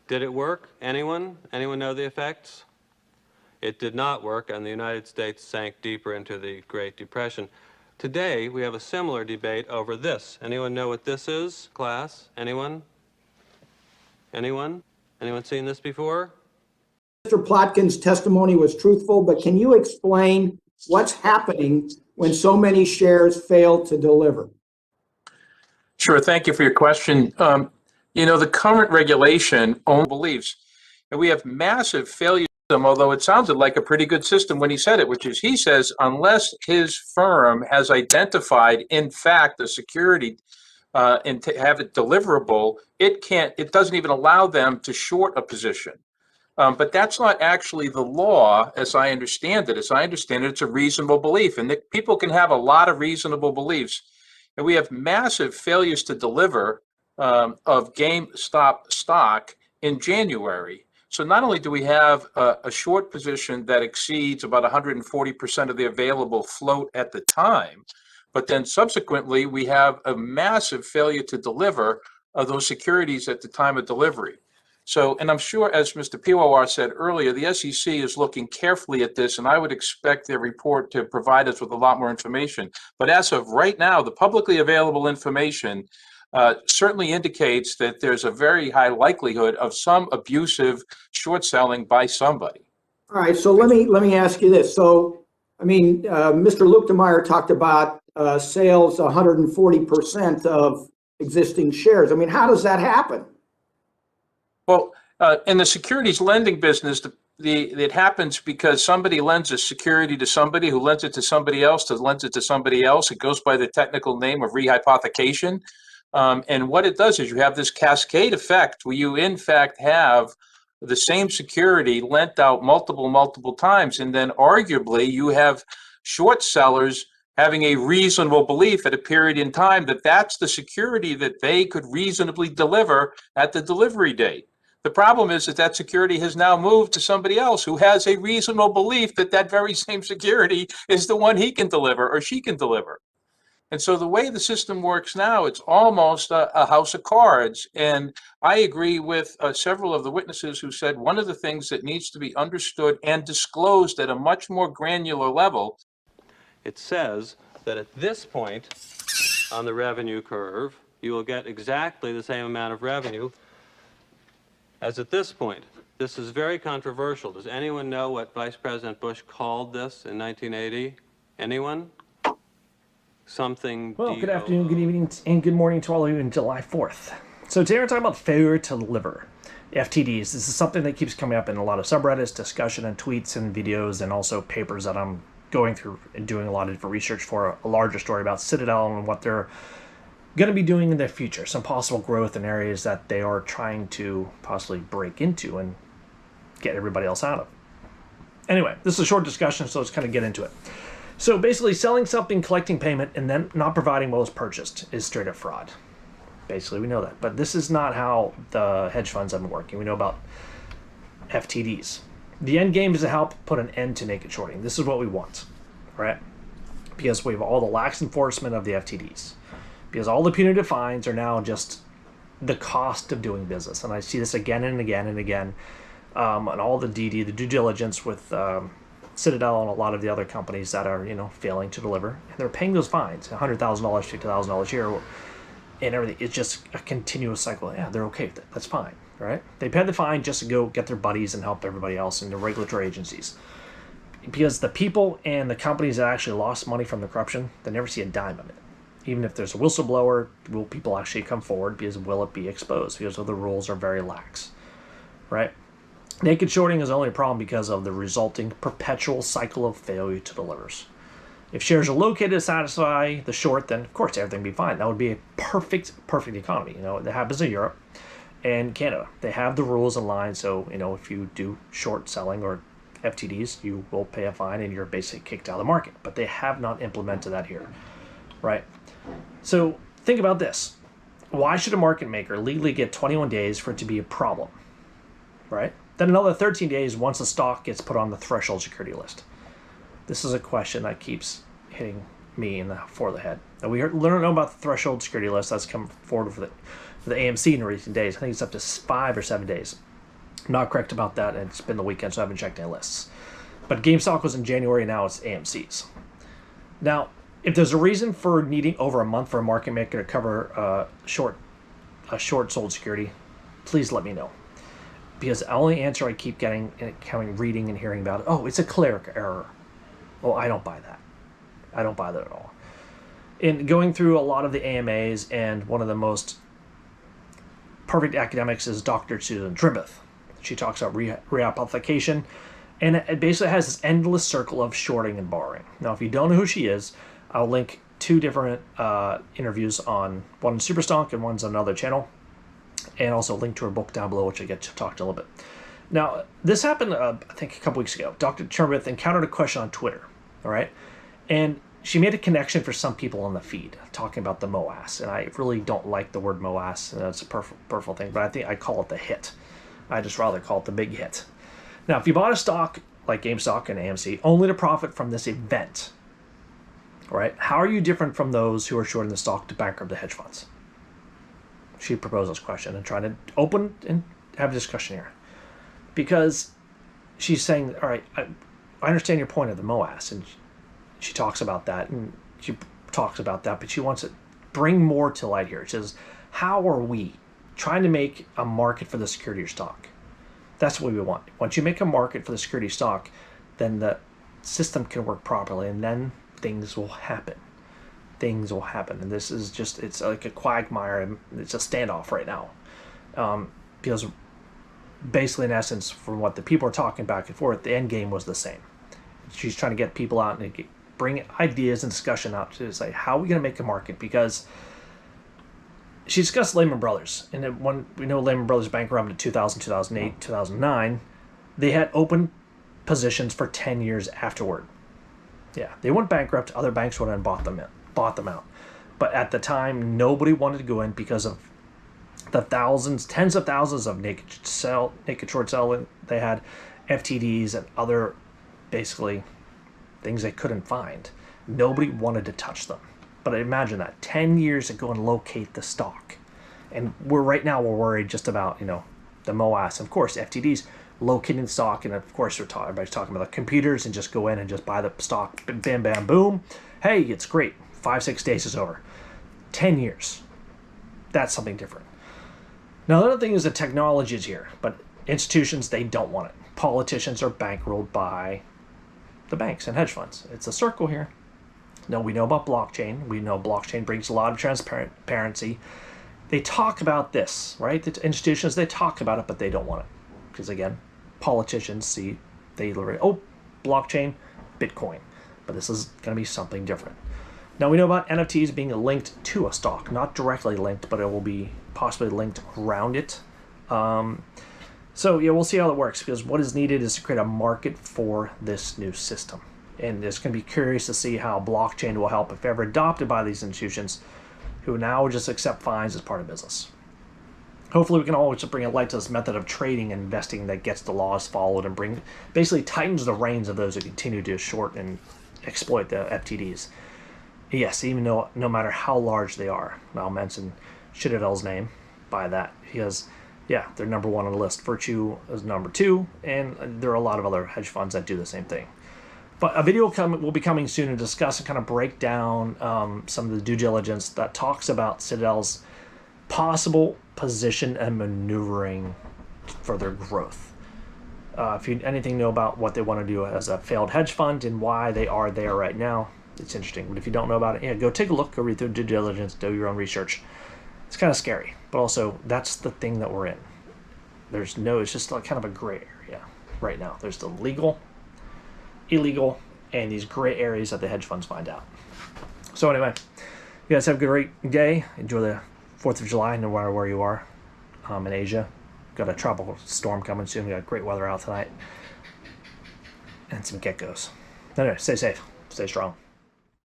Did it work? Anyone? Anyone know the effects? It did not work, and the United States sank deeper into the Great Depression. Today, we have a similar debate over this. Anyone know what this is, class? Anyone? Anyone? Anyone seen this before? Mr. Plotkin's testimony was truthful, but can you explain what's happening when so many shares fail to deliver? Sure. Thank you for your question. The current regulation only believes, and we have massive failure system, although it sounded like a pretty good system when he said it, which is he says unless his firm has identified, in fact, the security and to have it deliverable, it doesn't even allow them to short a position. But that's not actually the law, as I understand it. As I understand it, it's a reasonable belief, and that people can have a lot of reasonable beliefs. And we have massive failures to deliver of GameStop stock in January. So not only do we have a short position that exceeds about 140% of the available float at the time, but then subsequently we have a massive failure to deliver those securities at the time of delivery. So, and I'm sure, as Mr. Piwowar said earlier, the SEC is looking carefully at this, and I would expect their report to provide us with a lot more information. But as of right now, the publicly available information certainly indicates that there's a very high likelihood of some abusive short selling by somebody. All right, so let me ask you this. So, I mean, Mr. Luchtenmeyer talked about sales 140% of existing shares. I mean, how does that happen? Well, in the securities lending business, it happens because somebody lends a security to somebody who lends it to somebody else to lends it to somebody else. It goes by the technical name of rehypothecation. And what it does is you have this cascade effect where you, in fact, have the same security lent out multiple times. And then arguably you have short sellers having a reasonable belief at a period in time that that's the security that they could reasonably deliver at the delivery date. The problem is that that security has now moved to somebody else who has a reasonable belief that that very same security is the one he can deliver or she can deliver. And so the way the system works now, it's almost a house of cards. And I agree with several of the witnesses who said one of the things that needs to be understood and disclosed at a much more granular level. It says that at this point on the revenue curve, you will get exactly the same amount of revenue as at this point. This is very controversial. Does anyone know what Vice President Bush called this in 1980? Anyone? Something. Well, good afternoon, good evening, and good morning to all of you on July 4th. So today we're talking about failure to deliver, FTDs. This is something that keeps coming up in a lot of subreddits, discussion, and tweets and videos, and also papers that I'm going through and doing a lot of different research for a larger story about Citadel and what they're going to be doing in their future, some possible growth in areas that they are trying to possibly break into and get everybody else out of. Anyway, this is a short discussion, so let's kind of get into it. So basically, selling something, collecting payment, and then not providing what was purchased is straight up fraud. Basically, we know that. But this is not how the hedge funds have been working. We know about FTDs. The end game is to help put an end to naked shorting. This is what we want, right? Because we have all the lax enforcement of the FTDs. Because all the punitive fines are now just the cost of doing business. And I see this again and again and again. And all the DD, the due diligence with Citadel and a lot of the other companies that are, failing to deliver. And they're paying those fines, $100,000, $50,000 a year, and everything. It's just a continuous cycle. Yeah, they're okay with it. That's fine, right? They pay the fine just to go get their buddies and help everybody else in the regulatory agencies. Because the people and the companies that actually lost money from the corruption, they never see a dime of it. Even if there's a whistleblower, will people actually come forward? Because will it be exposed? Because the rules are very lax, right? Naked shorting is only a problem because of the resulting perpetual cycle of failure to deliver. If shares are located to satisfy the short, then of course everything would be fine. That would be a perfect economy. That happens in Europe and Canada. They have the rules in line, so if you do short selling or FTDs, you will pay a fine and you're basically kicked out of the market. But they have not implemented that here, right? So think about this. Why should a market maker legally get 21 days for it to be a problem, right? Then another 13 days once the stock gets put on the threshold security list. This is a question that keeps hitting me in the head. Now we learned about the threshold security list that's come forward for the AMC in recent days. I think it's up to 5 or 7 days. I'm not correct about that, and it's been the weekend, so I haven't checked any lists. But GameStop was in January, now it's AMC's. Now, if there's a reason for needing over a month for a market maker to cover a short sold security, please let me know. Because the only answer I keep getting, reading and hearing about it, oh, it's a cleric error. Well, I don't buy that. I don't buy that at all. In going through a lot of the AMAs, and one of the most perfect academics is Dr. Susanne Trimbath. She talks about reapplication, and it basically has this endless circle of shorting and borrowing. Now, if you don't know who she is, I'll link 2 different interviews on one in Superstonk and one's on another channel, and also link to her book down below, which I get to talk to a little bit. Now, this happened, I think, a couple weeks ago. Dr. Trimbath encountered a question on Twitter, all right? And she made a connection for some people on the feed, talking about the MOAS. And I really don't like the word MOAS. It's a purple thing, but I think I call it the hit. I just rather call it the big hit. Now, if you bought a stock like GameStop and AMC only to profit from this event, all right, how are you different from those who are shorting the stock to bankrupt the hedge funds? She proposed this question and trying to open and have a discussion here. Because she's saying, all right, I understand your point of the MOAS, and she talks about that, but she wants to bring more to light here. She says, how are we trying to make a market for the security of stock? That's what we want. Once you make a market for the security stock, then the system can work properly, and then things will happen. Things will happen. And this is just, it's like a quagmire, and it's a standoff right now. Because basically, in essence, from what the people are talking back and forth, the end game was the same. She's trying to get people out and bring ideas and discussion out to say, how are we going to make a market? Because she discussed Lehman Brothers. And when we know Lehman Brothers bankrupted in 2000, 2008, 2009, they had open positions for 10 years afterward. Yeah, they went bankrupt. Other banks went and bought them out. But at the time, nobody wanted to go in because of the tens of thousands of naked short selling. They had FTDs and other, basically, things they couldn't find. Nobody wanted to touch them. But imagine that, 10 years to go and locate the stock. And right now we're worried just about, the MOAS. Of course, FTDs, locating the stock, and of course everybody's talking about the computers and just go in and just buy the stock, bam, bam, boom. Hey, it's great. 5-6 days is over. 10 years. That's something different. Now, the other thing is the technology is here, but institutions, they don't want it. Politicians are bankrolled by the banks and hedge funds. It's a circle here. Now, we know about blockchain. We know blockchain brings a lot of transparency. They talk about this, right? The institutions, they talk about it, but they don't want it. Because, again, politicians see, they literally, oh, blockchain, Bitcoin. But this is going to be something different. Now, we know about NFTs being linked to a stock. Not directly linked, but it will be possibly linked around it. So, yeah, we'll see how it works, because what is needed is to create a market for this new system. And it's going to be curious to see how blockchain will help if ever adopted by these institutions who now just accept fines as part of business. Hopefully we can always bring a light to this method of trading and investing that gets the laws followed and basically tightens the reins of those who continue to short and exploit the FTDs. Yes, even though no matter how large they are. I'll mention Citadel's name by that, because yeah, they're number 1 on the list. Virtue is number 2, and there are a lot of other hedge funds that do the same thing. But a video will be coming soon to discuss and kind of break down some of the due diligence that talks about Citadel's possible position and maneuvering for their growth. If you anything know about what they want to do as a failed hedge fund and why they are there right now, it's interesting. But if you don't know about it, yeah, go take a look, go read through due diligence, do your own research. It's kind of scary, but also that's the thing that we're in. It's just like kind of a gray area right now. There's the legal, illegal, and these gray areas that the hedge funds find out. So anyway, you guys have a great day. Enjoy the 4th of July, no matter where you are in Asia. Got a tropical storm coming soon. We got great weather out tonight. And some geckos. Anyway, stay safe. Stay strong.